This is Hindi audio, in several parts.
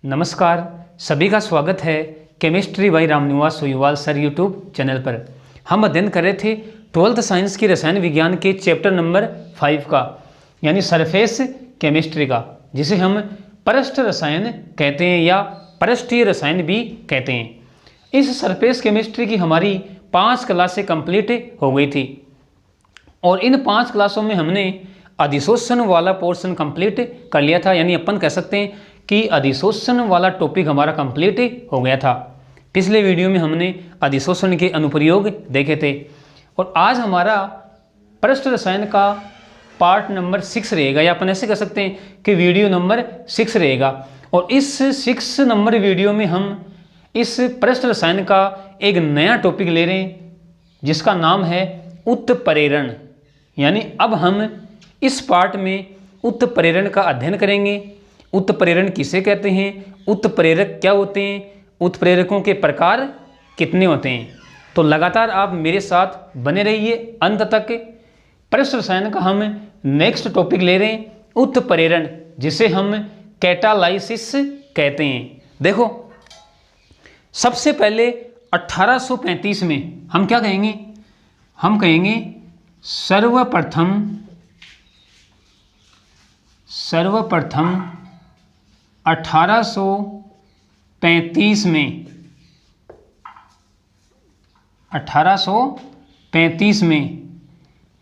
नमस्कार, सभी का स्वागत है chemistry by Ramniwas Soiwal sir YouTube channel पर। हम अध्ययन कर रहे थे 12th साइंस की रसायन विज्ञान के चैप्टर नंबर 5 का, यानी सरफेस केमिस्ट्री का, जिसे हम परस्थ रसायन कहते हैं या परस्थीय रसायन भी कहते हैं। इस सरफेस केमिस्ट्री की हमारी 5 क्लासें कंप्लीट हो गई थी और इन 5 क्लासों में हमने अधिशोषण वाला पोर्शन कंप्लीट कर लिया था, यानी अपन कह सकते हैं कि अधिशोषण वाला टॉपिक हमारा कंप्लीट हो गया था। पिछले वीडियो में हमने अधिशोषण के अनुप्रयोग देखे थे और आज हमारा परस्थ रसायन का पार्ट नंबर 6 रहेगा, या अपन ऐसे कह सकते हैं कि वीडियो नंबर 6 रहेगा। और इस 6 नंबर वीडियो में हम इस परस्थ रसायन का एक नया टॉपिक ले रहे हैं जिसका नाम है उत्प्रेरण। यानी अब हम इस पार्ट में उत्प्रेरण का अध्ययन करेंगे। उत्प्रेरण किसे कहते हैं, उत्प्रेरक क्या होते हैं, उत्प्रेरकों के प्रकार कितने होते हैं। तो लगातार आप मेरे साथ बने रहिए अंत तक। परस्थ रसायन का हम नेक्स्ट टॉपिक ले रहे हैं उत्प्रेरण, जिसे हम कैटालाइसिस कहते हैं। देखो, सबसे पहले 1835 में हम क्या कहेंगे, हम कहेंगे सर्वप्रथम 1835 में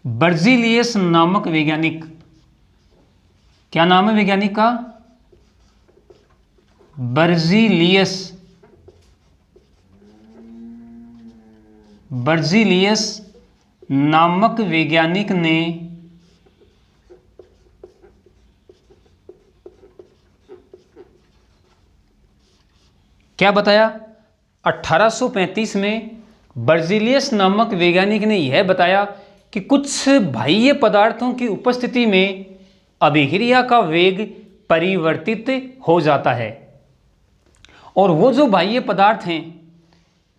बर्जीलियस नामक वैज्ञानिक, क्या नाम है वैज्ञानिक का, बर्जीलियस नामक वैज्ञानिक ने क्या बताया। 1835 में बर्जीलियस नामक वैज्ञानिक ने यह बताया कि कुछ बाह्य पदार्थों की उपस्थिति में अभिक्रिया का वेग परिवर्तित हो जाता है, और वो जो बाह्य पदार्थ हैं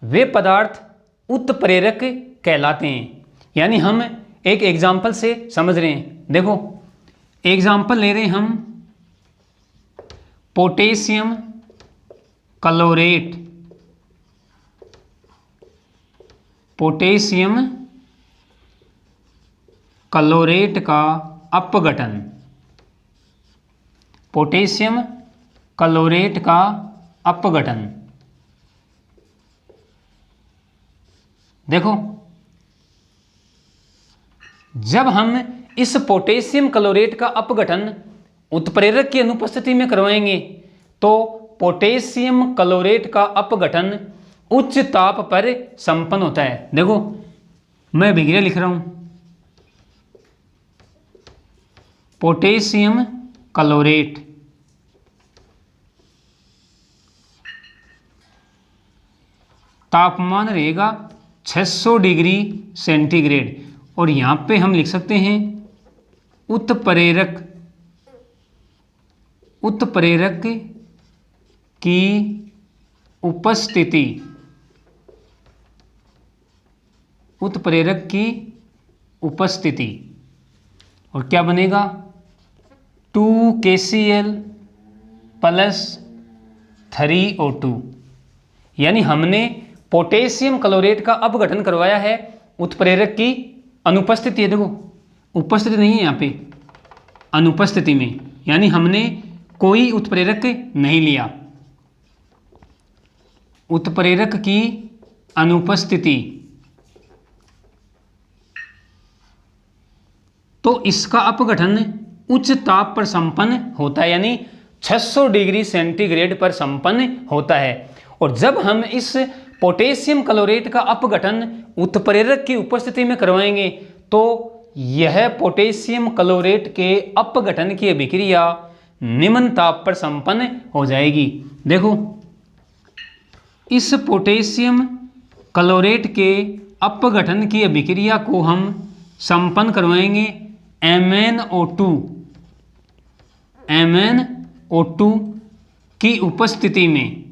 वे पदार्थ उत्प्रेरक कहलाते हैं। यानी हम एक एग्जाम्पल से समझ रहे हैं। देखो, एग्जाम्पल ले रहे हैं हम पोटेशियम क्लोरेट, पोटेशियम क्लोरेट का अपघटन, पोटेशियम क्लोरेट का अपघटन। देखो, जब हम इस पोटेशियम क्लोरेट का अपघटन उत्प्रेरक की अनुपस्थिति में करवाएंगे तो पोटेशियम क्लोरेट का अपघटन उच्च ताप पर संपन्न होता है। देखो, मैं अभिक्रिया लिख रहा हूं, पोटेशियम क्लोरेट तापमान रहेगा 600 डिग्री सेंटीग्रेड, और यहां पे हम लिख सकते हैं उत्प्रेरक की उपस्थिति, उत्प्रेरक की उपस्थिति, और क्या बनेगा 2KCl प्लस 3O2। यानी हमने पोटेशियम क्लोरेट का अपघटन करवाया है उत्प्रेरक की अनुपस्थिति है। देखो, उपस्थिति नहीं है यहाँ पे, अनुपस्थिति में, यानी हमने कोई उत्प्रेरक नहीं लिया। उत्प्रेरक की अनुपस्थिति, तो इसका अपघटन उच्च ताप पर संपन्न होता है, यानी 600 डिग्री सेंटीग्रेड पर संपन्न होता है। और जब हम इस पोटेशियम क्लोरेट का अपघटन उत्प्रेरक की उपस्थिति में करवाएंगे तो यह पोटेशियम क्लोरेट के अपघटन की अभिक्रिया निम्न ताप पर संपन्न हो जाएगी। देखो, इस पोटेशियम क्लोरेट के अपघटन की अभिक्रिया को हम संपन्न करवाएंगे MnO2 की उपस्थिति में,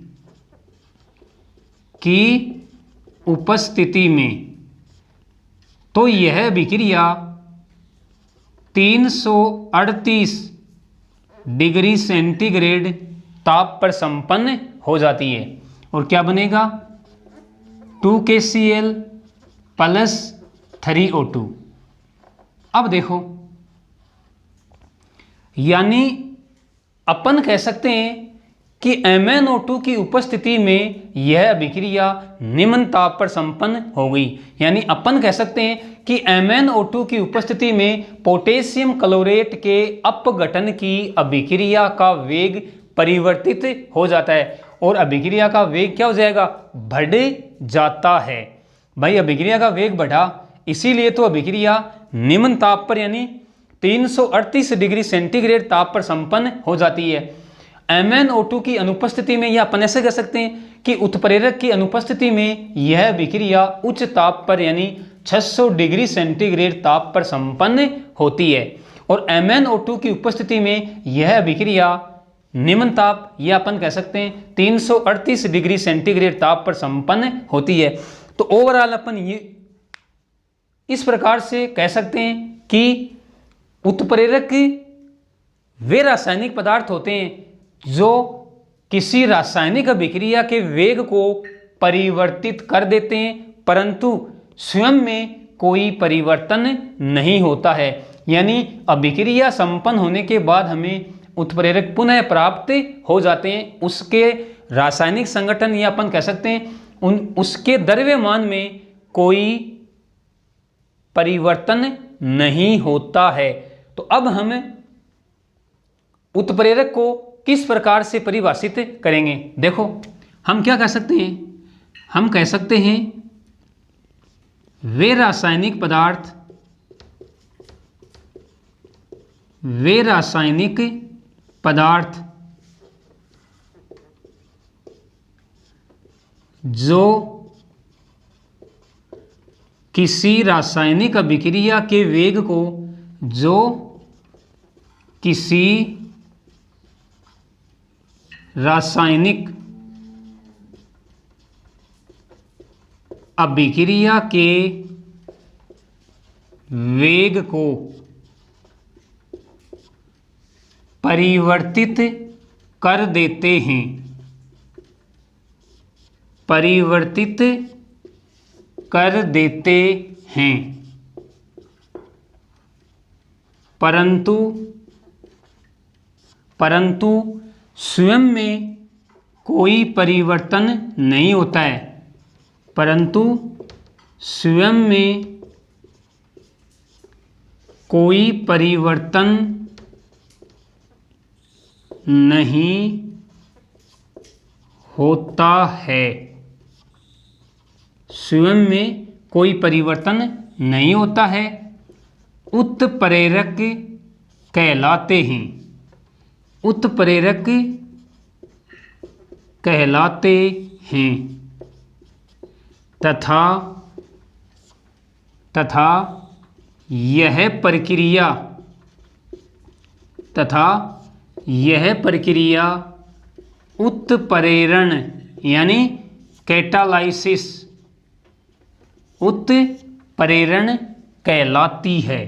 तो यह अभिक्रिया 338 डिग्री सेंटीग्रेड ताप पर संपन्न हो जाती है। और क्या बनेगा 2KCl प्लस 3O2। अब देखो, यानी अपन कह सकते हैं कि MnO2 की उपस्थिति में यह अभिक्रिया निम्न ताप पर संपन्न हो गई। यानी अपन कह सकते हैं कि MnO2 की उपस्थिति में पोटेशियम क्लोरेट के अपघटन की अभिक्रिया का वेग परिवर्तित हो जाता है और अभिक्रिया का वेग क्या हो जाएगा, बढ़ जाता है। भाई अभिक्रिया का वेग बढ़ा, इसीलिए तो अभिक्रिया निम्न ताप पर यानी 338 डिग्री सेंटीग्रेड ताप पर संपन्न हो जाती है। MnO2 की अनुपस्थिति में, या अपन ऐसे कह सकते हैं कि उत्प्रेरक की अनुपस्थिति में यह अभिक्रिया उच्च ताप पर यानी 600 डिग्री सेंटीग्रेड ताप पर संपन्न होती है। और MnO2 की उपस्थिति में यह अभिक्रिया निम्न ताप, या अपन कह सकते हैं 338 डिग्री सेंटीग्रेड ताप पर संपन्न होती है। तो ओवरऑल अपन ये इस प्रकार से कह सकते हैं कि उत्प्रेरक वे रासायनिक पदार्थ होते हैं जो किसी रासायनिक अभिक्रिया के वेग को परिवर्तित कर देते हैं, परंतु स्वयं में कोई परिवर्तन नहीं होता है। यानी अभिक्रिया संपन्न होने के बाद हमें उत्प्रेरक पुनः प्राप्त हो जाते हैं, उसके रासायनिक संगठन, या अपन कह सकते हैं उसके द्रव्यमान में कोई परिवर्तन नहीं होता है। तो अब हम उत्प्रेरक को किस प्रकार से परिभाषित करेंगे। देखो, हम क्या कह सकते हैं, हम कह सकते हैं वे रासायनिक पदार्थ जो किसी रासायनिक अभिक्रिया के वेग को, जो किसी रासायनिक अभिक्रिया के वेग को परिवर्तित कर देते हैं, परिवर्तित कर देते हैं, परंतु स्वयं में कोई परिवर्तन नहीं होता है, परंतु स्वयं में कोई परिवर्तन नहीं होता है, स्वयं में कोई परिवर्तन नहीं होता है, उत्प्रेरक कहलाते हैं, उत्प्रेरक कहलाते हैं तथा यह प्रक्रिया उत्प्रेरण यानी कैटालाइसिस, उत्प्रेरण कहलाती है,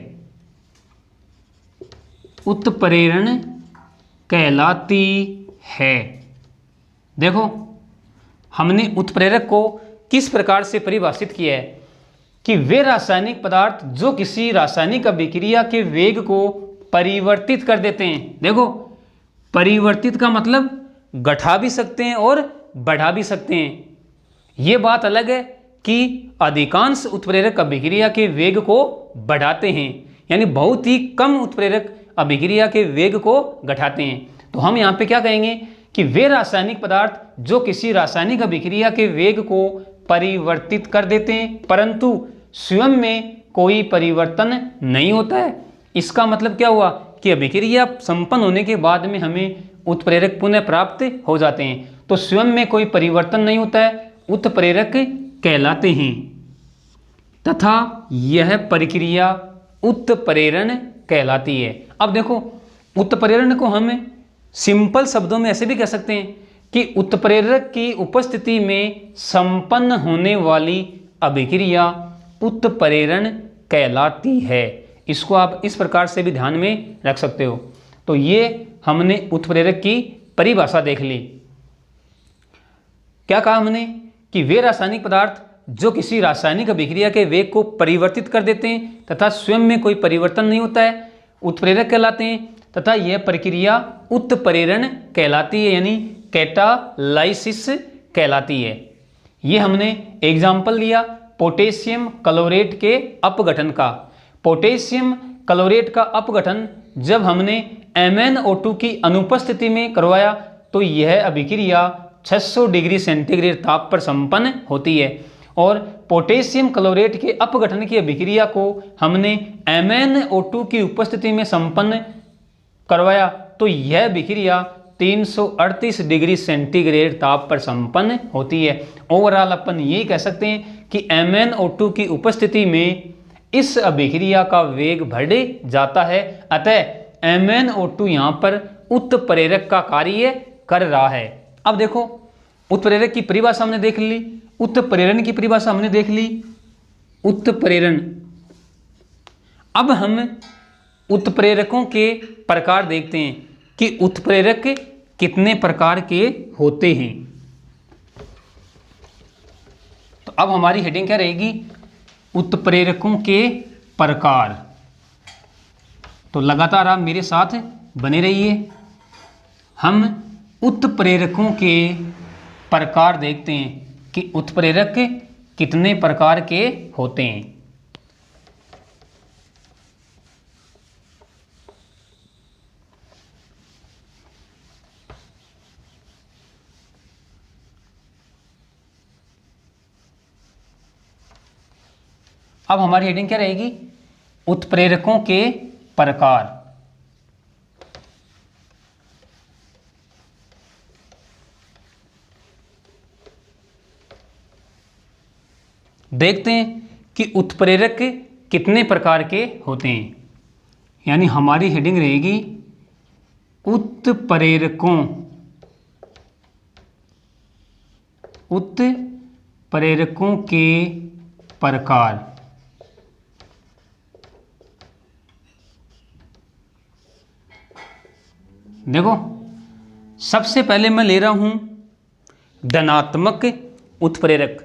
उत्प्रेरण कहलाती है। देखो, हमने उत्प्रेरक को किस प्रकार से परिभाषित किया है कि वे रासायनिक पदार्थ जो किसी रासायनिक अभिक्रिया के वेग को परिवर्तित कर देते हैं। देखो, परिवर्तित का मतलब घटा भी सकते हैं और बढ़ा भी सकते हैं। ये बात अलग है कि अधिकांश उत्प्रेरक अभिक्रिया के वेग को बढ़ाते हैं, यानी बहुत ही कम उत्प्रेरक अभिक्रिया के वेग को घटाते हैं। तो हम यहाँ पे क्या कहेंगे कि वे रासायनिक पदार्थ जो किसी रासायनिक अभिक्रिया के वेग को परिवर्तित कर देते हैं, परंतु स्वयं में कोई परिवर्तन नहीं होता है। इसका मतलब क्या हुआ कि अभिक्रिया संपन्न होने के बाद में हमें उत्प्रेरक पुनः प्राप्त हो जाते हैं, तो स्वयं में कोई परिवर्तन नहीं होता है, उत्प्रेरक कहलाते हैं तथा यह प्रक्रिया उत्प्रेरण कहलाती है। अब देखो, उत्प्रेरण को हम सिंपल शब्दों में ऐसे भी कह सकते हैं कि उत्प्रेरक की उपस्थिति में संपन्न होने वाली अभिक्रिया उत्प्रेरण कहलाती है। इसको आप इस प्रकार से भी ध्यान में रख सकते हो। तो ये हमने उत्प्रेरक की परिभाषा देख ली। क्या कहा हमने कि वे रासायनिक पदार्थ जो किसी रासायनिक अभिक्रिया के वेग को परिवर्तित कर देते हैं तथा स्वयं में कोई परिवर्तन नहीं होता है, उत्प्रेरक कहलाते हैं तथा यह प्रक्रिया उत्प्रेरण कहलाती है, यानी कैटालाइसिस कहलाती है। ये हमने एग्जाम्पल लिया पोटेशियम क्लोरेट के अपघटन का। पोटेशियम क्लोरेट का अपघटन जब हमने MnO2 की अनुपस्थिति में करवाया तो यह अभिक्रिया 600 डिग्री सेंटीग्रेड ताप पर संपन्न होती है, और पोटेशियम क्लोरेट के अपघटन की अभिक्रिया को हमने MnO2 की उपस्थिति में संपन्न करवाया तो यह अभिक्रिया 338 डिग्री सेंटीग्रेड ताप पर संपन्न होती है। ओवरऑल अपन यही कह सकते हैं कि MnO2 की उपस्थिति में इस अभिक्रिया का वेग बढ़ जाता है, अतः MnO2 यहाँ पर उत्प्रेरक का कार्य कर रहा है। अब देखो उत्प्रेरक की परिभाषा हमने देख ली, उत्प्रेरण की परिभाषा हमने देख ली, उत्प्रेरण। अब हम उत्प्रेरकों के प्रकार देखते हैं कि उत्प्रेरक कितने प्रकार के होते हैं। तो अब हमारी हेडिंग क्या रहेगी, उत्प्रेरकों के प्रकार। तो लगातार आप मेरे साथ बने रहिए। हम उत्प्रेरकों के प्रकार देखते हैं कि उत्प्रेरक कितने प्रकार के होते हैं। अब हमारी हेडिंग क्या रहेगी, उत्प्रेरकों के प्रकार। देखते हैं कि उत्प्रेरक कितने प्रकार के होते हैं, यानी हमारी हेडिंग रहेगी उत्प्रेरकों के प्रकार। देखो सबसे पहले मैं ले रहा हूं धनात्मक उत्प्रेरक।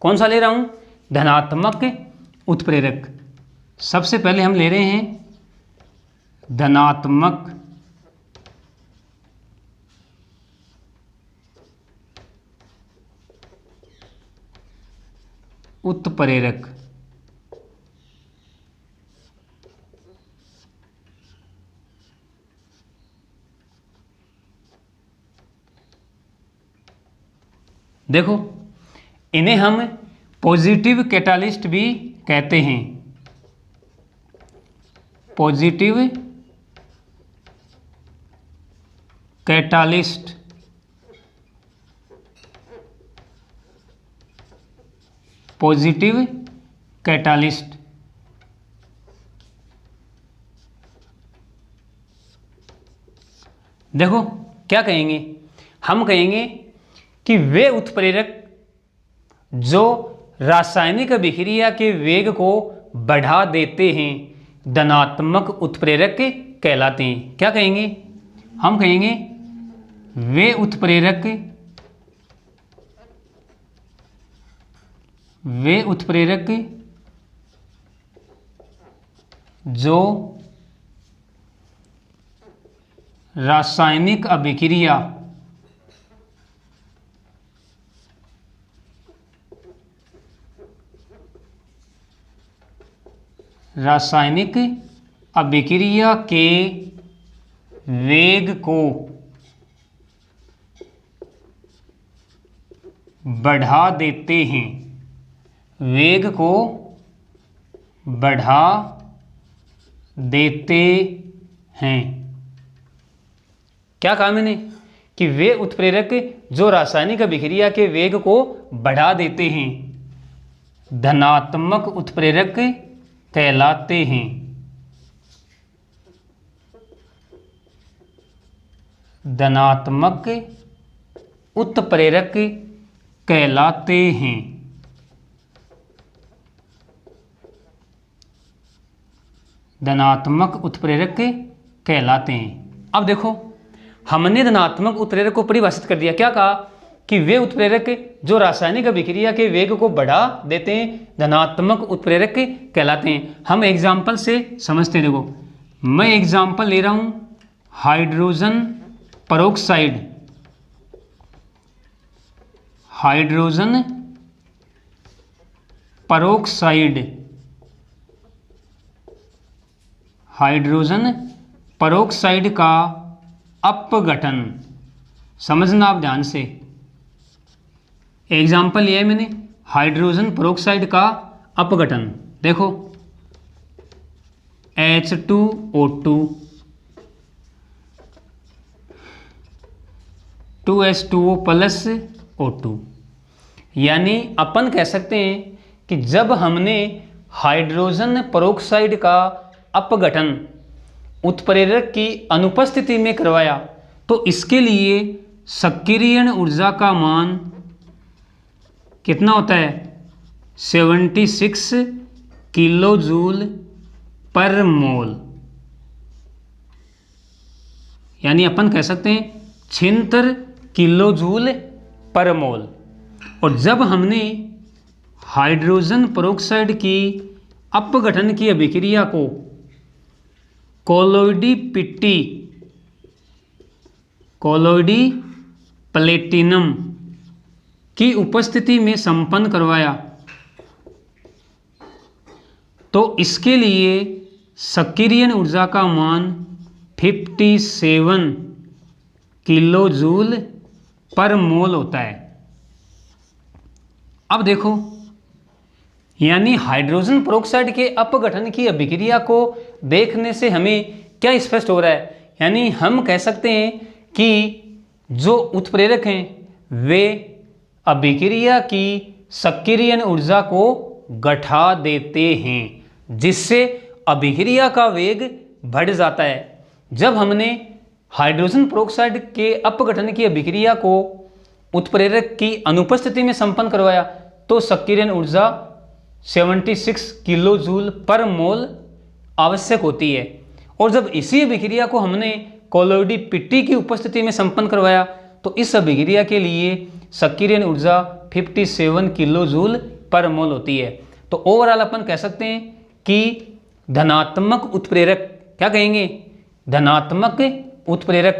कौन सा ले रहा हूं, धनात्मक उत्प्रेरक। सबसे पहले हम ले रहे हैं धनात्मक उत्प्रेरक। देखो इन्हें हम पॉजिटिव कैटालिस्ट भी कहते हैं। Positive catalyst. Positive catalyst. देखो क्या कहेंगे, हम कहेंगे कि वे उत्प्रेरक जो रासायनिक अभिक्रिया के वेग को बढ़ा देते हैं धनात्मक उत्प्रेरक कहलाते हैं। क्या कहेंगे, हम कहेंगे वे उत्प्रेरक जो रासायनिक अभिक्रिया के वेग को बढ़ा देते हैं, वेग को बढ़ा देते हैं। क्या कहा मैंने कि वे उत्प्रेरक जो रासायनिक अभिक्रिया के वेग को बढ़ा देते हैं धनात्मक उत्प्रेरक कहलाते हैं। धनात्मक उत्प्रेरक कहलाते हैं। धनात्मक उत्प्रेरक कहलाते हैं। अब देखो हमने धनात्मक उत्प्रेरक को परिभाषित कर दिया। क्या कहा कि वे उत्प्रेरक जो रासायनिक अभिक्रिया के वेग को बढ़ा देते हैं धनात्मक उत्प्रेरक कहलाते हैं। हम एग्जाम्पल से समझते हैं। देखो मैं एग्जाम्पल ले रहा हूं hydrogen peroxide, hydrogen peroxide, hydrogen peroxide का अपघटन। समझना आप ध्यान से, एग्जाम्पल लिया है मैंने हाइड्रोजन पेरोक्साइड का अपघटन। देखो H2O2 2H2O प्लस O2, यानी अपन कह सकते हैं कि जब हमने हाइड्रोजन पेरोक्साइड का अपघटन उत्प्रेरक की अनुपस्थिति में करवाया तो इसके लिए सक्रियण ऊर्जा का मान कितना होता है 76 किलो जूल पर मोल, यानी अपन कह सकते हैं 76 किलो जूल पर मोल। और जब हमने हाइड्रोजन पेरोक्साइड की अपघटन की अभिक्रिया को कोलोइडी पिट्टी, कोलोइडी प्लेटिनम की उपस्थिति में संपन्न करवाया तो इसके लिए सक्रियण ऊर्जा का मान 57 किलो जूल पर मोल होता है। अब देखो, यानी हाइड्रोजन पेरोक्साइड के अपघटन की अभिक्रिया को देखने से हमें क्या स्पष्ट हो रहा है, यानी हम कह सकते हैं कि जो उत्प्रेरक हैं वे अभिक्रिया की सक्रियण ऊर्जा को घटा देते हैं, जिससे अभिक्रिया का वेग बढ़ जाता है। जब हमने हाइड्रोजन पेरोक्साइड के अपघटन की अभिक्रिया को उत्प्रेरक की अनुपस्थिति में संपन्न करवाया तो सक्रियण ऊर्जा 76 किलो जूल पर मोल आवश्यक होती है। और जब इसी अभिक्रिया को हमने कोलोइडी पिट्टी की उपस्थिति में संपन्न करवाया तो इस अभिक्रिया के लिए सक्रियण ऊर्जा 57 किलो जूल पर मोल होती है। तो ओवरऑल अपन कह सकते हैं कि धनात्मक उत्प्रेरक, क्या कहेंगे, धनात्मक उत्प्रेरक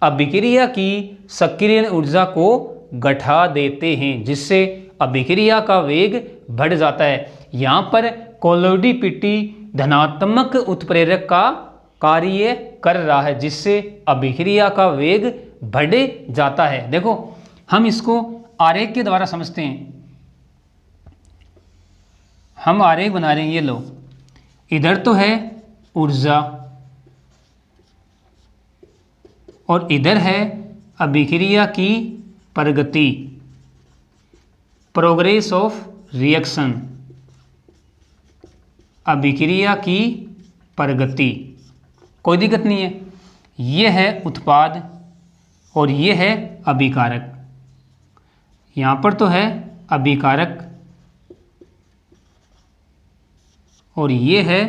अभिक्रिया की सक्रियण ऊर्जा को घटा देते हैं, जिससे अभिक्रिया का वेग बढ़ जाता है। यहाँ पर कोलोइडी पिट्टी धनात्मक उत्प्रेरक का कार्य कर रहा है, जिससे अभिक्रिया का वेग बढ़ जाता है। देखो हम इसको आरेख के द्वारा समझते हैं। हम आरेख बना रहे हैं, ये लो, इधर तो है ऊर्जा और इधर है अभिक्रिया की प्रगति, प्रोग्रेस ऑफ रिएक्शन, अभिक्रिया की प्रगति, कोई दिक्कत नहीं है। ये है उत्पाद और ये है अभिकारक। यहाँ पर तो है अभिकारक और ये है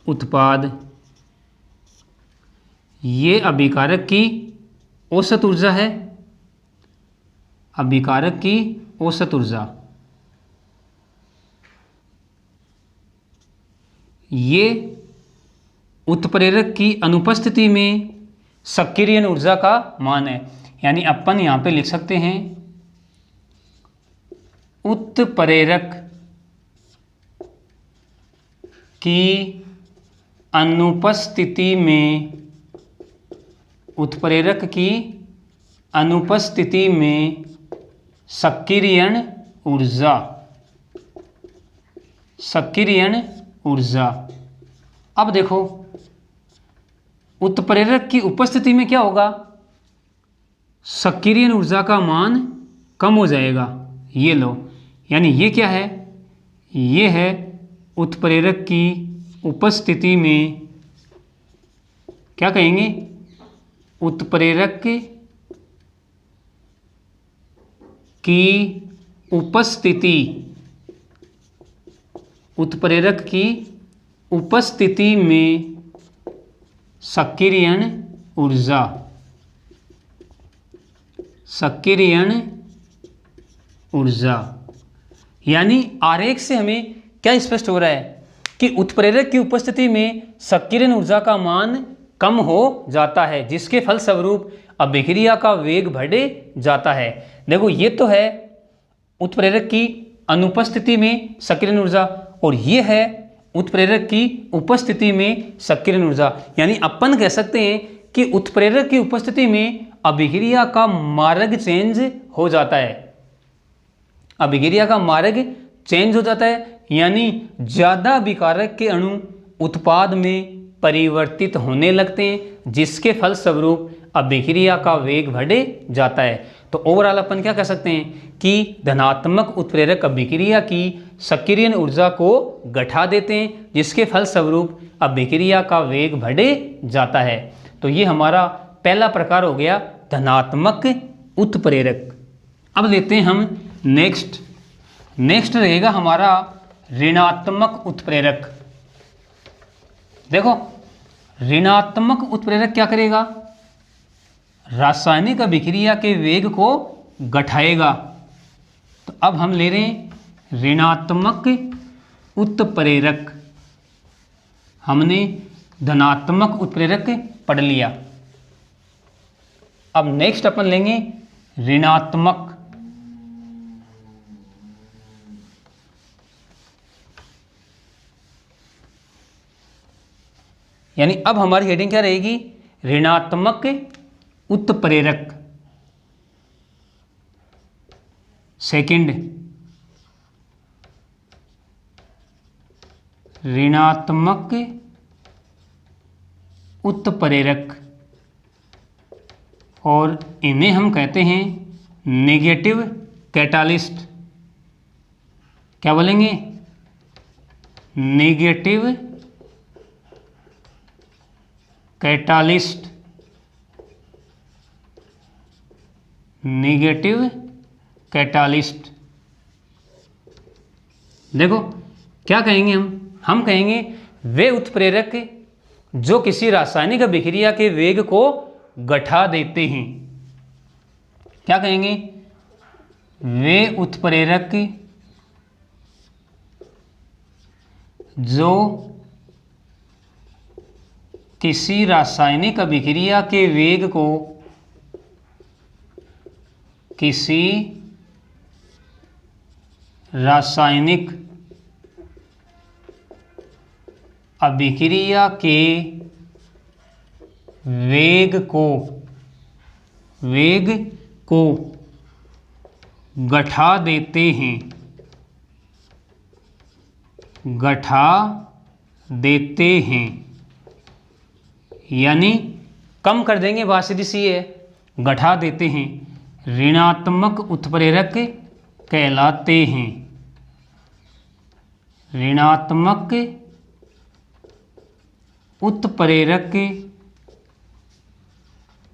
उत्पाद। ये अभिकारक की औसत ऊर्जा है, अभिकारक की औसत ऊर्जा। ये उत्प्रेरक की अनुपस्थिति में सक्रियण ऊर्जा का मान है, यानी अपन यहाँ पे लिख सकते हैं उत्प्रेरक की अनुपस्थिति में, उत्प्रेरक की अनुपस्थिति में सक्रियण ऊर्जा, सक्रियण ऊर्जा। अब देखो उत्प्रेरक की उपस्थिति में क्या होगा, सक्रियण ऊर्जा का मान कम हो जाएगा। ये लो, यानी ये क्या है, ये है उत्प्रेरक की उपस्थिति में, क्या कहेंगे, उत्प्रेरक की उपस्थिति, उत्प्रेरक की उपस्थिति में सक्रियण ऊर्जा, सक्रियण ऊर्जा। यानी आरेख से हमें क्या स्पष्ट हो रहा है कि उत्प्रेरक की उपस्थिति में सक्रियण ऊर्जा का मान कम हो जाता है, जिसके फलस्वरूप अभिक्रिया का वेग बढ़ जाता है। देखो ये तो है उत्प्रेरक की अनुपस्थिति में सक्रियण ऊर्जा, और ये है उत्प्रेरक की उपस्थिति में सक्रियण ऊर्जा। यानी अपन कह सकते हैं कि उत्प्रेरक की उपस्थिति में अभिक्रिया का मार्ग चेंज हो जाता है, अभिक्रिया का मार्ग चेंज हो जाता है, यानी ज़्यादा अभिकारक के अणु उत्पाद में परिवर्तित होने लगते हैं, जिसके फलस्वरूप अभिक्रिया का वेग बढ़ जाता है। तो ओवरऑल अपन क्या कह सकते हैं कि धनात्मक उत्प्रेरक अभिक्रिया की सक्रियण ऊर्जा को घटा देते हैं, जिसके फलस्वरूप अभिक्रिया का वेग बढ़ जाता है। तो ये हमारा पहला प्रकार हो गया धनात्मक उत्प्रेरक। अब लेते हैं हम नेक्स्ट रहेगा हमारा ऋणात्मक उत्प्रेरक। देखो ऋणात्मक उत्प्रेरक क्या करेगा, रासायनिक अभिक्रिया के वेग को घटाएगा। तो अब हम ले रहे हैं ऋणात्मक उत्प्रेरक। हमने धनात्मक उत्प्रेरक पढ़ लिया, अब नेक्स्ट अपन लेंगे ऋणात्मक। यानी अब हमारी हेडिंग क्या रहेगी, ऋणात्मक उत्प्रेरक। सेकंड, ऋणात्मक उत्प्रेरक, और इन्हें हम कहते हैं नेगेटिव कैटालिस्ट। क्या बोलेंगे, नेगेटिव कैटालिस्ट, नेगेटिव कैटालिस्ट। देखो क्या कहेंगे हम कहेंगे वे उत्प्रेरक जो किसी रासायनिक अभिक्रिया के वेग को घटा देते हैं। क्या कहेंगे, वे उत्प्रेरक जो किसी रासायनिक अभिक्रिया के वेग को, किसी रासायनिक अभिक्रिया के वेग को घटा देते हैं, घटा देते हैं। यानी कम कर देंगे, बात सीधी सी है, घटा देते हैं। ऋणात्मक उत्प्रेरक कहलाते हैं, ऋणात्मक उत्प्रेरक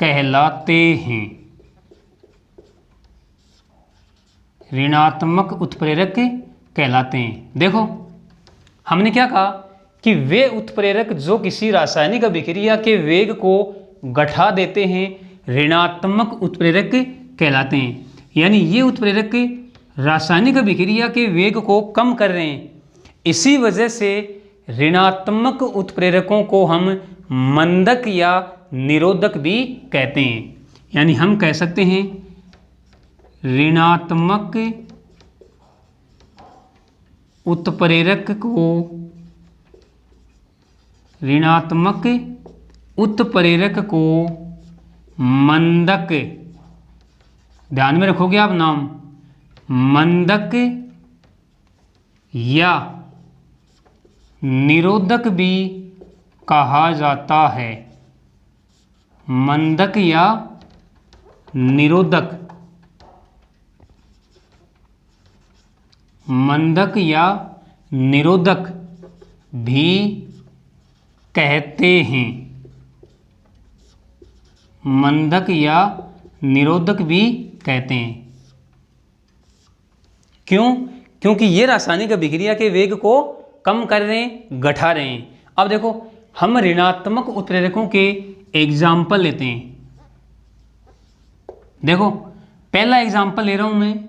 कहलाते हैं, ऋणात्मक उत्प्रेरक कहलाते हैं। देखो हमने क्या कहा कि वे उत्प्रेरक जो किसी रासायनिक अभिक्रिया के वेग को घटा देते हैं, ऋणात्मक उत्प्रेरक कहलाते हैं। यानी ये उत्प्रेरक रासायनिक अभिक्रिया के वेग को कम कर रहे हैं। इसी वजह से ऋणात्मक उत्प्रेरकों को हम मंदक या निरोधक भी कहते हैं। यानी हम कह सकते हैं ऋणात्मक उत्प्रेरक को, ऋणात्मक उत्प्रेरक को मंदक, ध्यान में रखोगे आप नाम, मंदक या निरोधक भी कहा जाता है। मंदक या निरोधक, मंदक या निरोधक भी कहते हैं, मंदक या निरोधक भी कहते हैं। क्यों? क्योंकि ये रासायनिक अभिक्रिया के वेग को कम कर रहे हैं, घटा रहे हैं। अब देखो हम ऋणात्मक उत्प्रेरकों के एग्जाम्पल लेते हैं। देखो पहला एग्जाम्पल ले रहा हूं मैं,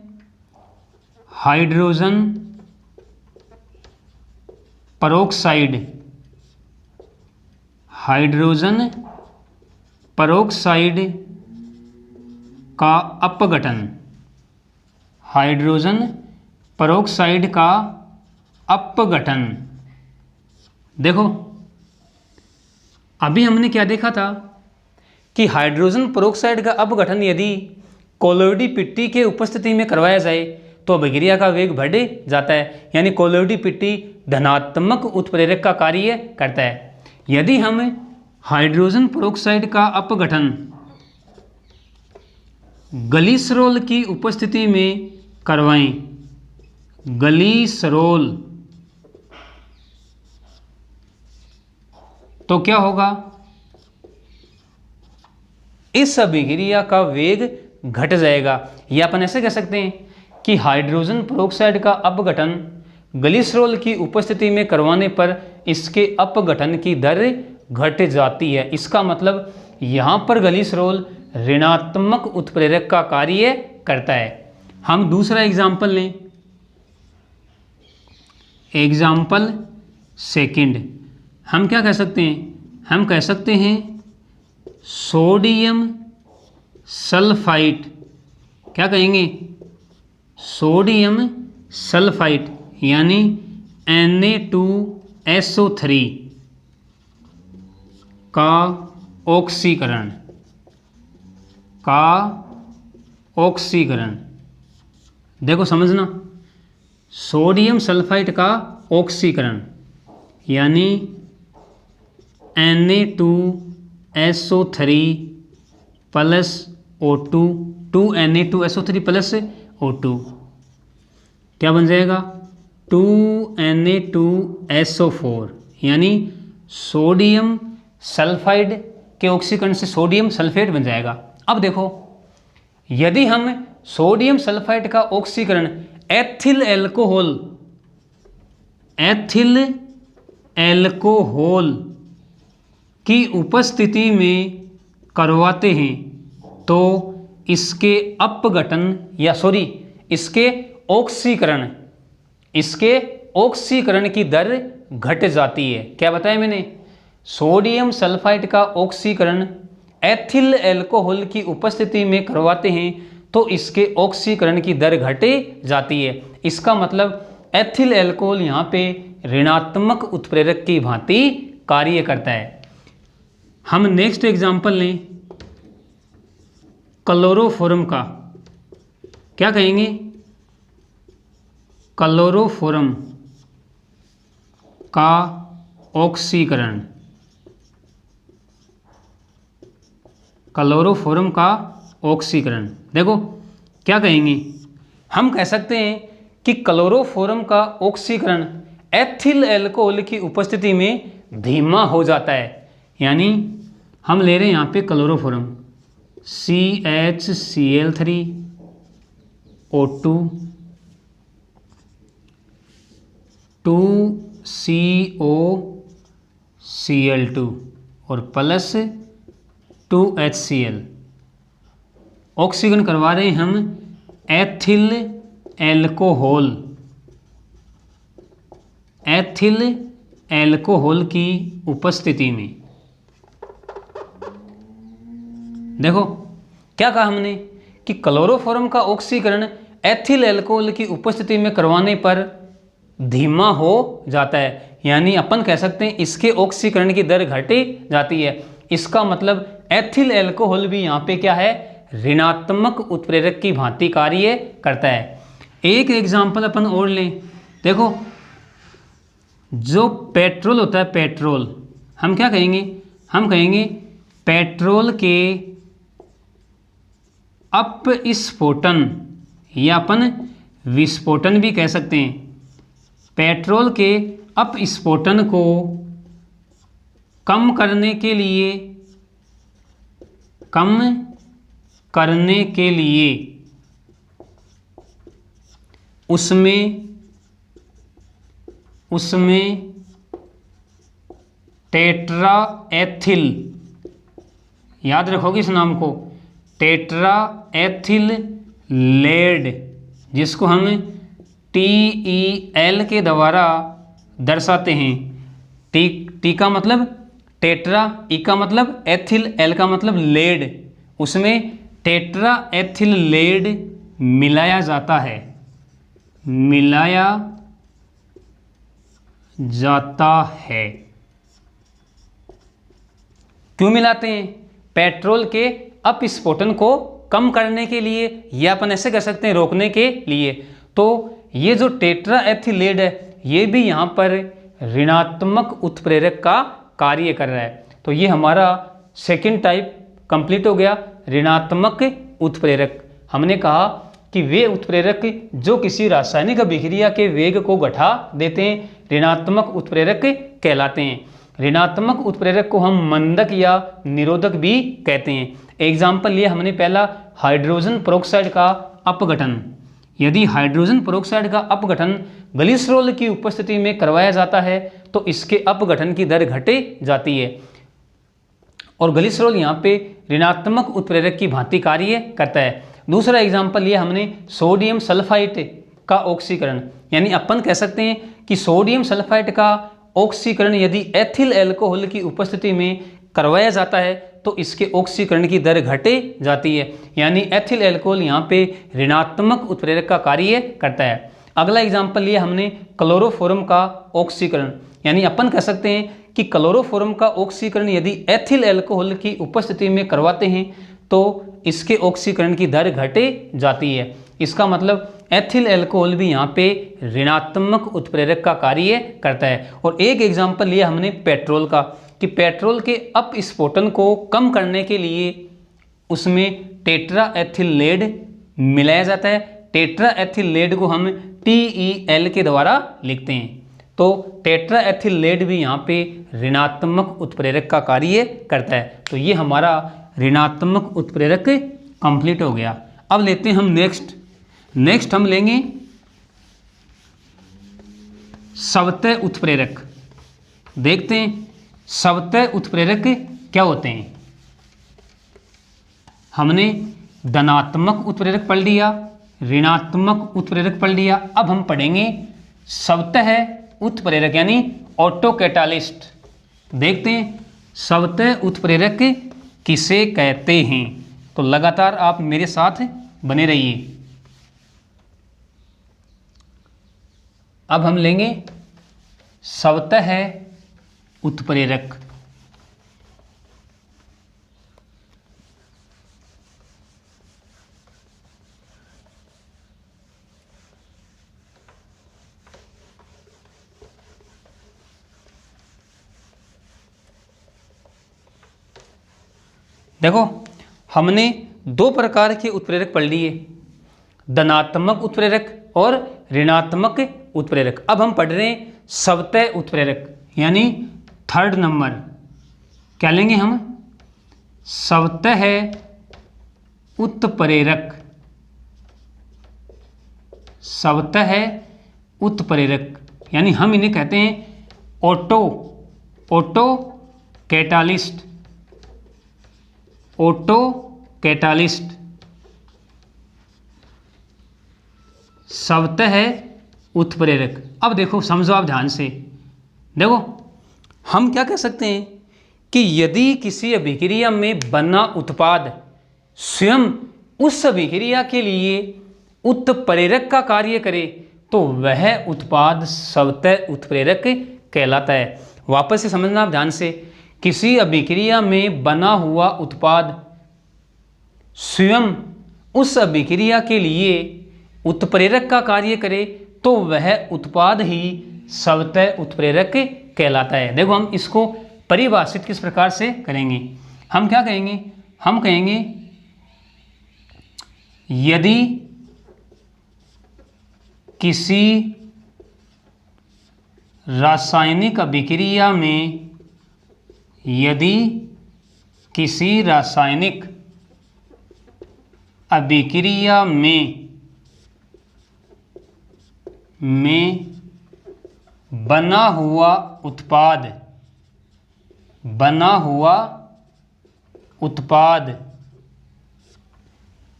हाइड्रोजन पेरोक्साइड। हाइड्रोजन पेरोक्साइड का अपघटन, हाइड्रोजन पेरोक्साइड का अपघटन। देखो अभी हमने क्या देखा था कि हाइड्रोजन पेरोक्साइड का अपघटन यदि कोलोइडी पिट्टी के उपस्थिति में करवाया जाए तो अभिक्रिया का वेग बढ़ जाता है, यानी कोलोइडी पिट्टी धनात्मक उत्प्रेरक का कार्य करता है। यदि हम हाइड्रोजन पेरोक्साइड का अपघटन ग्लिसरॉल की उपस्थिति में करवाएं, ग्लिसरॉल, तो क्या होगा, इस अभिक्रिया का वेग घट जाएगा। या अपन ऐसे कह सकते हैं कि हाइड्रोजन पेरोक्साइड का अपघटन ग्लिसरॉल की उपस्थिति में करवाने पर इसके अपघटन की दर घट जाती है। इसका मतलब यहां पर ग्लिसरॉल ऋणात्मक उत्प्रेरक का कार्य करता है। हम दूसरा एग्जाम्पल लें, एग्जाम्पल सेकंड। हम क्या कह सकते हैं, हम कह सकते हैं सोडियम सल्फाइड, क्या कहेंगे, सोडियम सल्फाइड यानी Na2SO3 का ऑक्सीकरण, का ऑक्सीकरण। देखो समझना, सोडियम सल्फाइड का ऑक्सीकरण यानी Na2SO3 plus O2, 2Na2SO3 plus O2 क्या बन जाएगा, 2Na2SO4 यानी सोडियम सल्फाइड के ऑक्सीकरण से सोडियम सल्फेट बन जाएगा। अब देखो यदि हम सोडियम सल्फाइड का ऑक्सीकरण एथिल एल्कोहल, एथिल एल्कोहल की उपस्थिति में करवाते हैं तो इसके अपघटन या इसके ऑक्सीकरण, इसके ऑक्सीकरण की दर घट जाती है। क्या बताया मैंने, सोडियम सल्फाइड का ऑक्सीकरण एथिल एल्कोहल की उपस्थिति में करवाते हैं तो इसके ऑक्सीकरण की दर घट जाती है। इसका मतलब एथिल एल्कोहल यहाँ पे ऋणात्मक उत्प्रेरक की भांति कार्य करता है। हम नेक्स्ट एग्जाम्पल लें क्लोरोफॉर्म का, क्या कहेंगे, क्लोरोफॉर्म का ऑक्सीकरण, क्लोरोफॉर्म का ऑक्सीकरण। देखो क्या कहेंगे, हम कह सकते हैं कि क्लोरोफॉर्म का ऑक्सीकरण एथिल एल्कोहल की उपस्थिति में धीमा हो जाता है। यानी हम ले रहे हैं यहाँ पे क्लोरोफॉर्म CHCl3 O2 2COCl2 और प्लस 2HCl। ऑक्सीकरण करवा रहे हैं हम एथिल एल्कोहल, एथिल एल्कोहल की उपस्थिति में। देखो क्या कहा हमने कि क्लोरोफॉर्म का ऑक्सीकरण एथिल एल्कोहल की उपस्थिति में करवाने पर धीमा हो जाता है, यानी अपन कह सकते हैं इसके ऑक्सीकरण की दर घट जाती है। इसका मतलब एथिल एल्कोहल भी यहाँ पे क्या है, ऋणात्मक उत्प्रेरक की भांति कार्य करता है। एक एग्जाम्पल अपन और लें, देखो जो पेट्रोल होता है, पेट्रोल हम क्या कहेंगे, हम कहेंगे पेट्रोल के अपस्फोटन या अपन विस्फोटन भी कह सकते हैं। पेट्रोल के अपस्फोटन को कम करने के लिए, कम करने के लिए उसमें टेट्रा एथिल याद रखोगे इस नाम को, टेट्रा एथिल लेड, जिसको हम TEL के द्वारा दर्शाते हैं। टी का मतलब टेट्रा, ई का मतलब एथिल, एल का मतलब लेड, उसमें टेट्रा एथिल लेड मिलाया जाता है, मिलाया जाता है। क्यों मिलाते हैं? पेट्रोल के अपस्फोटन को कम करने के लिए, या अपन ऐसे कह सकते हैं रोकने के लिए। तो ये जो टेट्रा एथिलेड है ये भी यहाँ पर ऋणात्मक उत्प्रेरक का कार्य कर रहा है। तो ये हमारा सेकंड टाइप कंप्लीट हो गया, ऋणात्मक उत्प्रेरक। हमने कहा कि वे उत्प्रेरक जो किसी रासायनिक अभिक्रिया के वेग को घटा देते हैं ऋणात्मक उत्प्रेरक कहलाते हैं। ऋणात्मक उत्प्रेरक को हम मंदक या निरोधक भी कहते हैं। एग्जाम्पल लिए हमने पहला हाइड्रोजन पेरोक्साइड का अपघटन। यदि हाइड्रोजन पेरोक्साइड का अपघटन ग्लिसरॉल की उपस्थिति में करवाया जाता है तो इसके अपघटन की दर घटे जाती है, और ग्लिसरॉल यहाँ पे ऋणात्मक उत्प्रेरक की भांति कार्य करता है। दूसरा एग्जाम्पल लिया हमने सोडियम सल्फाइड का ऑक्सीकरण, यानी अपन कह सकते हैं कि सोडियम सल्फाइड का ऑक्सीकरण यदि एथिल अल्कोहल की उपस्थिति में करवाया जाता है तो इसके ऑक्सीकरण की दर घटे जाती है, यानी एथिल अल्कोहल यहाँ पे ऋणात्मक उत्प्रेरक का कार्य करता है। अगला एग्जाम्पल लिया हमने क्लोरोफॉर्म का ऑक्सीकरण, यानी अपन कह सकते हैं कि क्लोरोफॉर्म का ऑक्सीकरण यदि एथिल अल्कोहल की उपस्थिति में करवाते हैं तो इसके ऑक्सीकरण की दर घटे जाती है। इसका मतलब एथिल अल्कोहल भी यहाँ पे ऋणात्मक उत्प्रेरक का कार्य करता है। और एक एग्जाम्पल लिया हमने पेट्रोल का, कि पेट्रोल के अपस्फोटन को कम करने के लिए उसमें टेट्रा एथिल लेड मिलाया जाता है। टेट्रा एथिल लेड को हम TEL के द्वारा लिखते हैं। तो टेट्रा एथिल लेड भी यहाँ पे ऋणात्मक उत्प्रेरक का कार्य करता है। तो ये हमारा ऋणात्मक उत्प्रेरक कंप्लीट हो गया। अब लेते हैं हम नेक्स्ट हम लेंगे सवतय उत्प्रेरक। देखते हैं सवतय उत्प्रेरक क्या होते हैं। हमने धनात्मक उत्प्रेरक पढ़ लिया, ऋणात्मक उत्प्रेरक पढ़ लिया। अब हम पढ़ेंगे सवतय उत्प्रेरक यानी ऑटो कैटालिस्ट। देखते हैं सवतय उत्प्रेरक किसे कहते हैं। तो लगातार आप मेरे साथ बने रहिए। अब हम लेंगे सवतय उत्प्रेरक। देखो हमने दो प्रकार के उत्प्रेरक पढ़ लिए, धनात्मक उत्प्रेरक और ऋणात्मक उत्प्रेरक। अब हम पढ़ रहे हैं सवतय उत्प्रेरक, यानी थर्ड नंबर। क्या लेंगे हम? सवतय उत्प्रेरक। सवतय उत्प्रेरक यानी हम इन्हें कहते हैं ऑटो कैटालिस्ट। ऑटो कैटालिस्ट सवतय उत्प्रेरक। अब देखो समझो आप ध्यान से, देखो हम क्या कह सकते हैं कि यदि किसी अभिक्रिया में बना उत्पाद स्वयं उस अभिक्रिया के लिए उत्प्रेरक का कार्य करे तो वह उत्पाद सवतय उत्प्रेरक कहलाता है। वापस से समझना आप ध्यान से, किसी अभिक्रिया में बना हुआ उत्पाद स्वयं उस अभिक्रिया के लिए उत्प्रेरक का कार्य करे तो वह उत्पाद ही सवतय उत्प्रेरक कहलाता है। देखो हम इसको परिभाषित किस प्रकार से करेंगे। हम क्या कहेंगे? हम कहेंगे यदि किसी रासायनिक अभिक्रिया में बना हुआ उत्पाद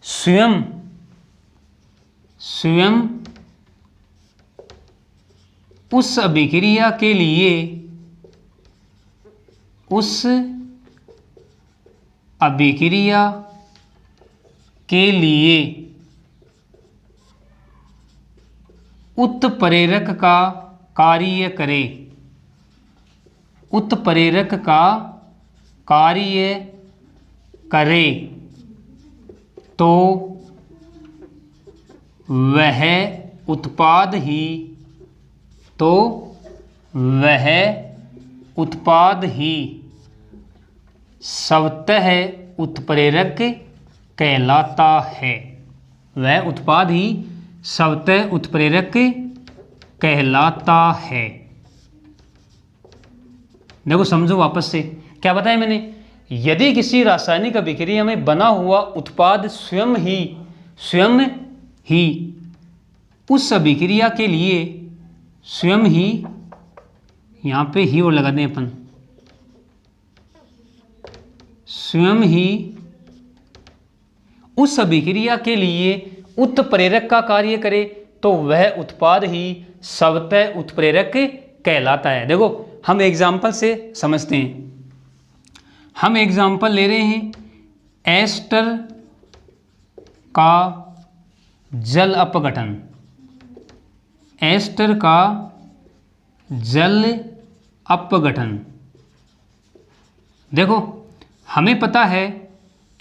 स्वयं उस अभिक्रिया के लिए उत्प्रेरक का कार्य करे, उत्प्रेरक का कार्य करे तो वह उत्पाद ही स्वतः उत्प्रेरक कहलाता है। वह उत्पाद ही स्वतः उत्प्रेरक कहलाता है। देखो समझो वापस से, क्या बताया मैंने, यदि किसी रासायनिक अभिक्रिया में बना हुआ उत्पाद स्वयं ही उस अभिक्रिया के लिए यहाँ पे ही और लगा दें अपन, स्वयं ही उस अभिक्रिया के लिए उत्प्रेरक का कार्य करे तो वह उत्पाद ही स्वतः उत्प्रेरक कहलाता है। देखो हम एग्जाम्पल से समझते हैं। हम एग्जाम्पल ले रहे हैं, एस्टर का जल अपघटन, एस्टर का जल अपघटन। देखो हमें पता है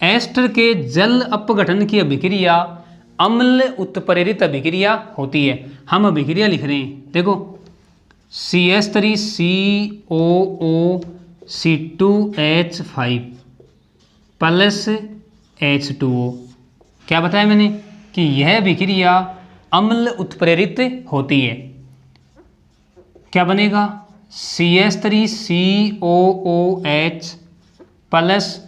एस्टर के जल अपघटन की अभिक्रिया अम्ल उत्प्रेरित अभिक्रिया होती है। हम अभिक्रिया लिख रहे हैं, देखो CH3COO(C2H5) प्लस H2O। क्या बताया मैंने कि यह अभिक्रिया अम्ल उत्प्रेरित होती है। क्या बनेगा, CH3COOH प्लस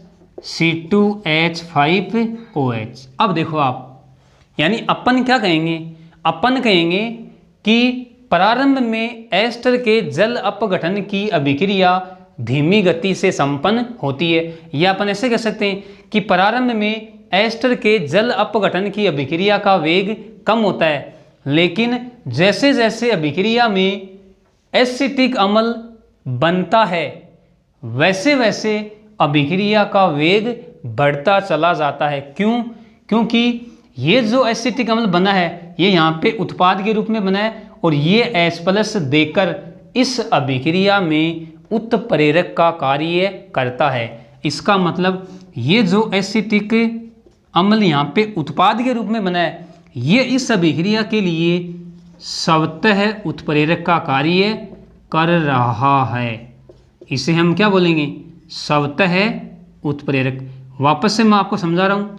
C2H5OH। अब देखो आप, यानी अपन क्या कहेंगे, अपन कहेंगे कि प्रारंभ में एस्टर के जल अपघटन की अभिक्रिया धीमी गति से संपन्न होती है, या अपन ऐसे कह सकते हैं कि प्रारंभ में एस्टर के जल अपघटन की अभिक्रिया का वेग कम होता है, लेकिन जैसे जैसे अभिक्रिया में एसिटिक अम्ल बनता है वैसे वैसे अभिक्रिया का वेग बढ़ता चला जाता है। क्यों? क्योंकि ये जो एसिटिक अम्ल बना है ये यहाँ पे उत्पाद के रूप में बना है और ये H+ देकर इस अभिक्रिया में उत्प्रेरक का कार्य करता है। इसका मतलब ये जो एसिटिक अम्ल यहाँ पे उत्पाद के रूप में बना है ये इस अभिक्रिया के लिए स्वतः उत्प्रेरक का कार्य कर रहा है। इसे हम क्या बोलेंगे, स्वतः उत्प्रेरक। वापस से मैं आपको समझा रहा हूँ,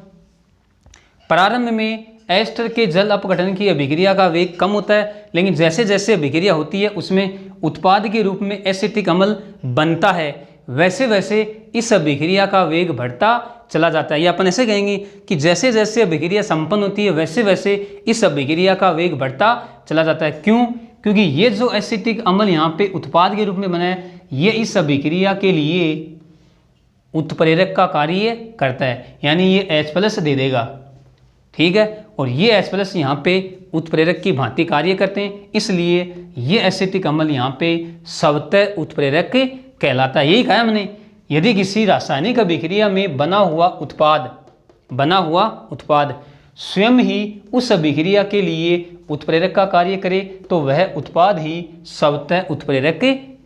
प्रारंभ में एस्टर के जल अपघटन की अभिक्रिया का वेग कम होता है, लेकिन जैसे जैसे अभिक्रिया होती है उसमें उत्पाद के रूप में एसिटिक अम्ल बनता है, वैसे वैसे इस अभिक्रिया का वेग बढ़ता चला जाता है। या अपन ऐसे कहेंगे कि जैसे जैसे अभिक्रिया संपन्न होती है वैसे वैसे इस अभिक्रिया का वेग बढ़ता चला जाता है। क्यों? क्योंकि ये जो एसिटिक अम्ल यहाँ पे उत्पाद के रूप में बना है ये इस अभिक्रिया के लिए उत्प्रेरक का कार्य करता है, यानी ये H+ दे देगा, ठीक है, और ये H+ यहाँ पे उत्प्रेरक की भांति कार्य करते हैं, इसलिए ये एसिटिक अम्ल यहाँ पे स्वतः उत्प्रेरक कहलाता है। यही कहा हमने, यदि किसी रासायनिक अभिक्रिया में बना हुआ उत्पाद स्वयं ही उस अभिक्रिया के लिए उत्प्रेरक का कार्य करे तो वह उत्पाद ही स्वतः उत्प्रेरक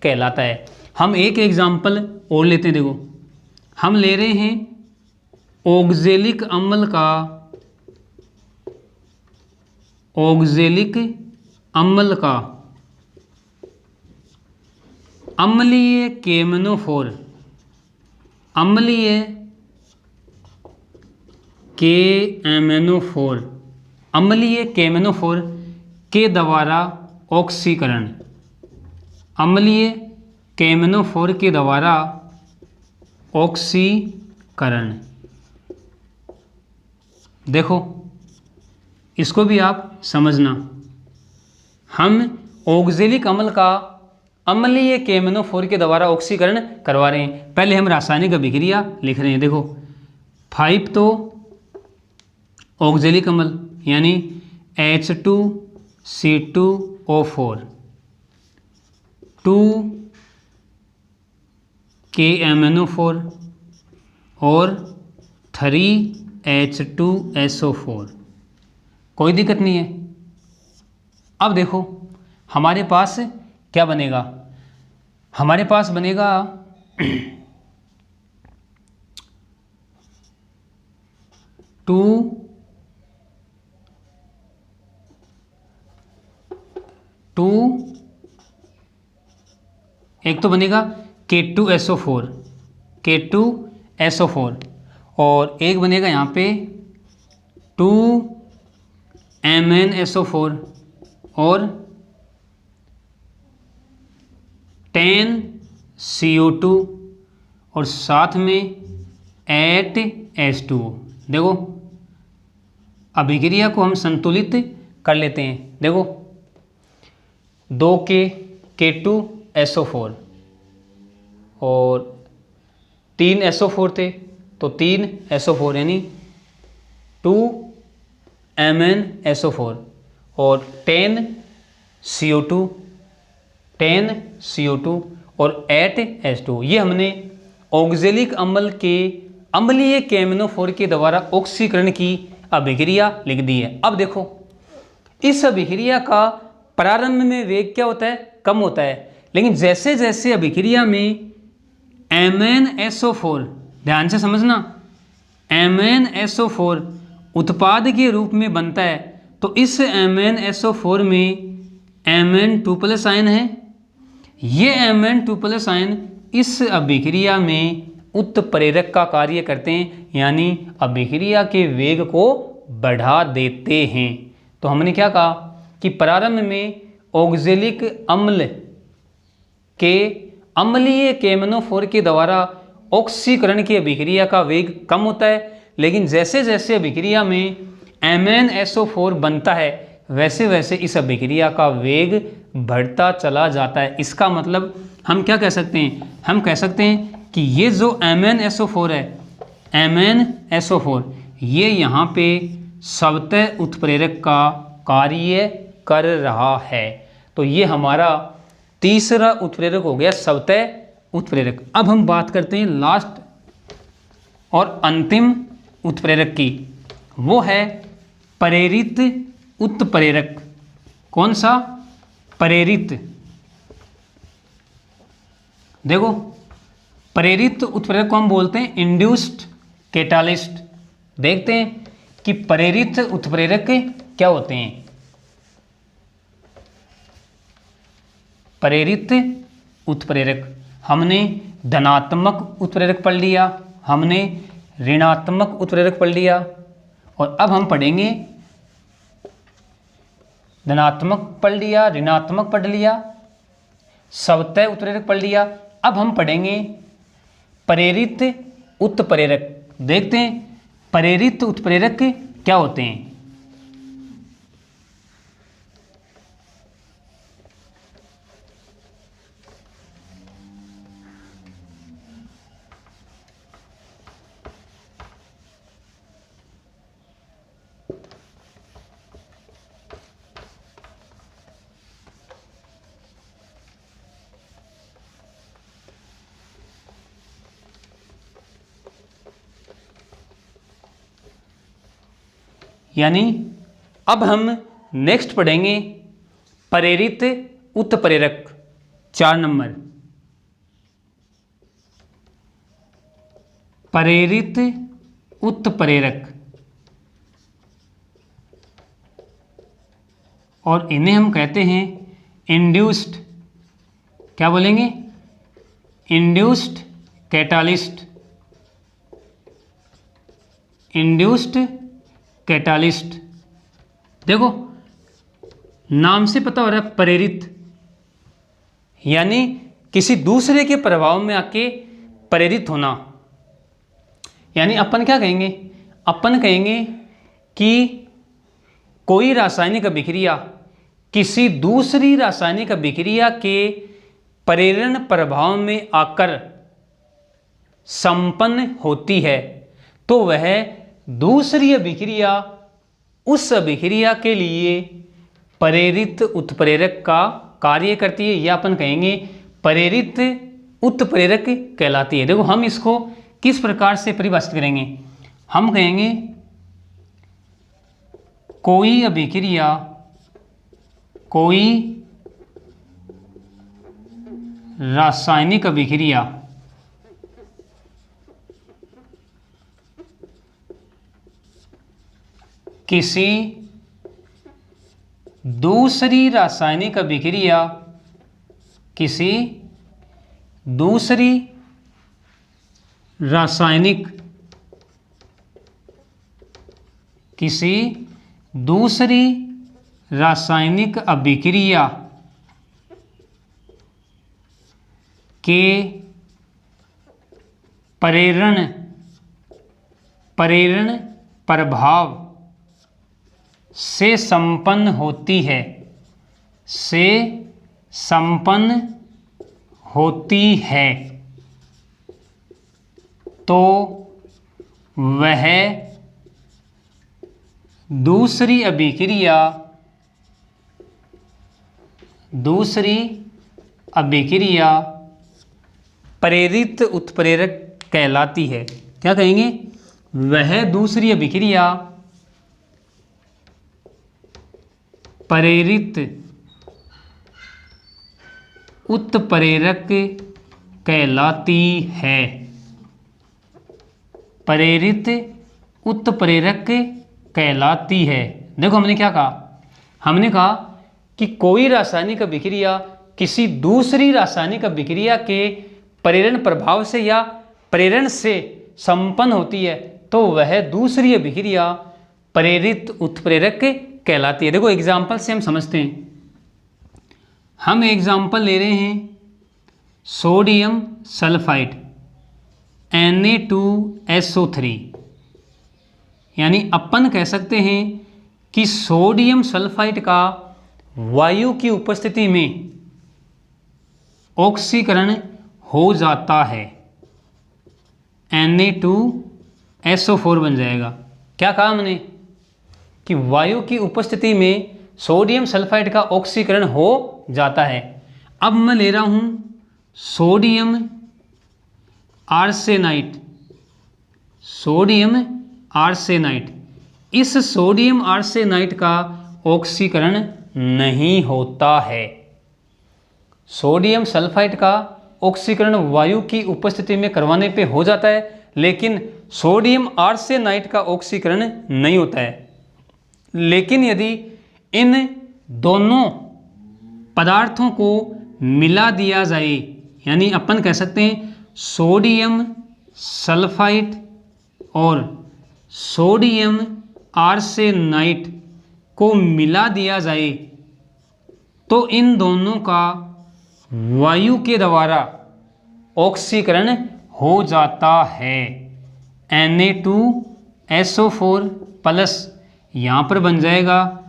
कहलाता है। हम एक एग्जाम्पल और लेते हैं। देखो हम ले रहे हैं ऑक्जेलिक अम्ल का अम्लीय केमेनोफोर के द्वारा ऑक्सीकरण, अम्लीय केमेनोफोर के द्वारा ऑक्सीकरण। देखो इसको भी आप समझना, हम ऑक्जेलिक अम्ल का अम्लीय KMnO4 के द्वारा ऑक्सीकरण करवा रहे हैं। पहले हम रासायनिक अभिक्रिया लिख रहे हैं। देखो 5 तो ऑक्जेलिक अम्ल यानी H2C2O4, 2 KMnO4 और 3 H2SO4। कोई दिक्कत नहीं है। अब देखो हमारे पास क्या बनेगा, हमारे पास बनेगा 2 एक तो बनेगा K2SO4 और एक बनेगा यहाँ पे 2MnSO4 और 10CO2 और साथ में 8H2O। देखो अभिक्रिया को हम संतुलित कर लेते हैं। देखो 2 K2SO4 और 3 SO4 थे तो 3 SO4 यानी 2 MnSO4 और 10 CO2 और 8H2। ये हमने ऑक्जेलिक अम्ल के अम्लीय KMnO4 के द्वारा ऑक्सीकरण की अभिक्रिया लिख दी है। अब देखो इस अभिक्रिया का प्रारंभ में वेग क्या होता है, कम होता है, लेकिन जैसे जैसे अभिक्रिया में MnSO4, ध्यान से समझना, MnSO4 उत्पाद के रूप में बनता है तो इस MnSO4 में Mn2+ आयन है। ये Mn2+ आयन इस अभिक्रिया में उत्प्रेरक का कार्य करते हैं, यानी अभिक्रिया के वेग को बढ़ा देते हैं। तो हमने क्या कहा कि प्रारंभ में ऑक्जेलिक अम्ल के अम्लीय KMnO4 के द्वारा ऑक्सीकरण की अभिक्रिया का वेग कम होता है, लेकिन जैसे जैसे अभिक्रिया में MnSO4 बनता है वैसे वैसे इस अभिक्रिया का वेग बढ़ता चला जाता है। इसका मतलब हम क्या कह सकते हैं, हम कह सकते हैं कि ये जो MnSO4 है, MnSO4 ये यहाँ पे स्वतः उत्प्रेरक का कार्य कर रहा है। तो ये हमारा तीसरा उत्प्रेरक हो गया, स्वतः उत्प्रेरक। अब हम बात करते हैं लास्ट और अंतिम उत्प्रेरक की, वो है प्रेरित उत्प्रेरक। कौन सा? प्रेरित। देखो प्रेरित उत्प्रेरक को हम बोलते हैं इंड्यूस्ड कैटालिस्ट। देखते हैं कि प्रेरित उत्प्रेरक क्या होते हैं। प्रेरित उत्प्रेरक हमने धनात्मक उत्प्रेरक पढ़ लिया, हमने ऋणात्मक उत्प्रेरक पढ़ लिया, और अब हम पढ़ेंगे धनात्मक पढ़ लिया, ऋणात्मक पढ़ लिया, स्वतः उत्प्रेरक पढ़ लिया। अब हम पढ़ेंगे प्रेरित उत्प्रेरक। देखते हैं प्रेरित उत्प्रेरक क्या होते हैं। यानी अब हम नेक्स्ट पढ़ेंगे प्रेरित उत्प्रेरक 4 नंबर। प्रेरित उत्प्रेरक, और इन्हें हम कहते हैं इंड्यूस्ड, क्या बोलेंगे, इंड्यूस्ड कैटालिस्ट। Induced catalyst. देखो नाम से पता हो रहा है प्रेरित, यानी किसी दूसरे के प्रभाव में आके प्रेरित होना। यानी अपन क्या कहेंगे, अपन कहेंगे कि कोई रासायनिक अभिक्रिया किसी दूसरी रासायनिक अभिक्रिया के प्रेरण प्रभाव में आकर संपन्न होती है तो वह दूसरी अभिक्रिया उस अभिक्रिया के लिए प्रेरित उत्प्रेरक का कार्य करती है, या अपन कहेंगे प्रेरित उत्प्रेरक कहलाती है। देखो हम इसको किस प्रकार से परिभाषित करेंगे, हम कहेंगे कोई अभिक्रिया, कोई रासायनिक अभिक्रिया किसी दूसरी रासायनिक अभिक्रिया, किसी दूसरी रासायनिक, किसी दूसरी रासायनिक अभिक्रिया के प्रेरण प्रभाव से संपन्न होती है, से संपन्न होती है तो वह दूसरी अभिक्रिया प्रेरित उत्प्रेरक कहलाती है। क्या कहेंगे, वह दूसरी अभिक्रिया प्रेरित उत्प्रेरक कहलाती है, प्रेरित उत्प्रेरक कहलाती है। देखो हमने क्या कहा, हमने कहा कि कोई रासायनिक अभिक्रिया किसी दूसरी रासायनिक अभिक्रिया के प्रेरण प्रभाव से या प्रेरण से संपन्न होती है तो वह दूसरी अभिक्रिया प्रेरित उत्प्रेरक कहलाती है। देखो एग्जाम्पल से हम समझते हैं। हम एग्जाम्पल ले रहे हैं सोडियम सल्फाइड Na2SO3, यानी अपन कह सकते हैं कि सोडियम सल्फाइड का वायु की उपस्थिति में ऑक्सीकरण हो जाता है, Na2SO4 बन जाएगा। क्या कहा हमने कि वायु की उपस्थिति में सोडियम सल्फाइड का ऑक्सीकरण हो जाता है। अब मैं ले रहा हूं सोडियम आर्सेनाइड, सोडियम आर्सेनाइड, इस सोडियम आर्सेनाइड का ऑक्सीकरण नहीं होता है। सोडियम सल्फाइड का ऑक्सीकरण वायु की उपस्थिति में करवाने पे हो जाता है, लेकिन सोडियम आर्सेनाइड का ऑक्सीकरण नहीं होता है। लेकिन यदि इन दोनों पदार्थों को मिला दिया जाए, यानी अपन कह सकते हैं सोडियम सल्फाइड और सोडियम आर्सेनाइड को मिला दिया जाए तो इन दोनों का वायु के द्वारा ऑक्सीकरण हो जाता है। Na2SO4 प्लस यहाँ पर बन जाएगा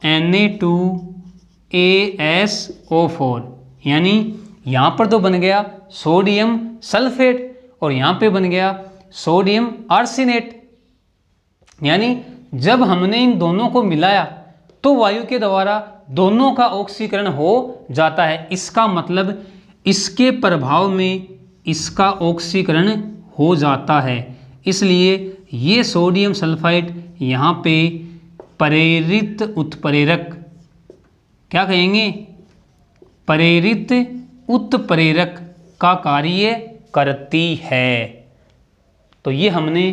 Na2ASO4, यानी यहाँ पर तो बन गया सोडियम सल्फेट और यहाँ पे बन गया सोडियम आर्सेनेट। यानी जब हमने इन दोनों को मिलाया तो वायु के द्वारा दोनों का ऑक्सीकरण हो जाता है। इसका मतलब इसके प्रभाव में इसका ऑक्सीकरण हो जाता है, इसलिए ये सोडियम सल्फाइड यहाँ पे प्रेरित उत्प्रेरक, क्या कहेंगे, प्रेरित उत्प्रेरक का कार्य करती है। तो ये हमने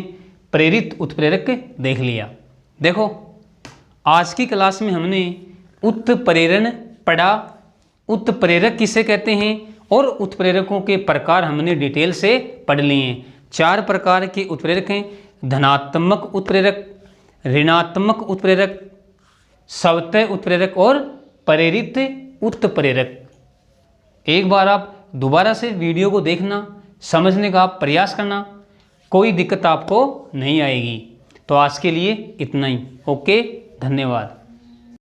प्रेरित उत्प्रेरक देख लिया। देखो आज की क्लास में हमने उत्प्रेरण पढ़ा, उत्प्रेरक किसे कहते हैं और उत्प्रेरकों के प्रकार हमने डिटेल से पढ़ लिए हैं। 4 प्रकार के उत्प्रेरक हैं, धनात्मक उत्प्रेरक, ऋणात्मक उत्प्रेरक, स्वतः उत्प्रेरक और प्रेरित उत्प्रेरक। एक बार आप दोबारा से वीडियो को देखना, समझने का प्रयास करना, कोई दिक्कत आपको नहीं आएगी। तो आज के लिए इतना ही। ओके, धन्यवाद।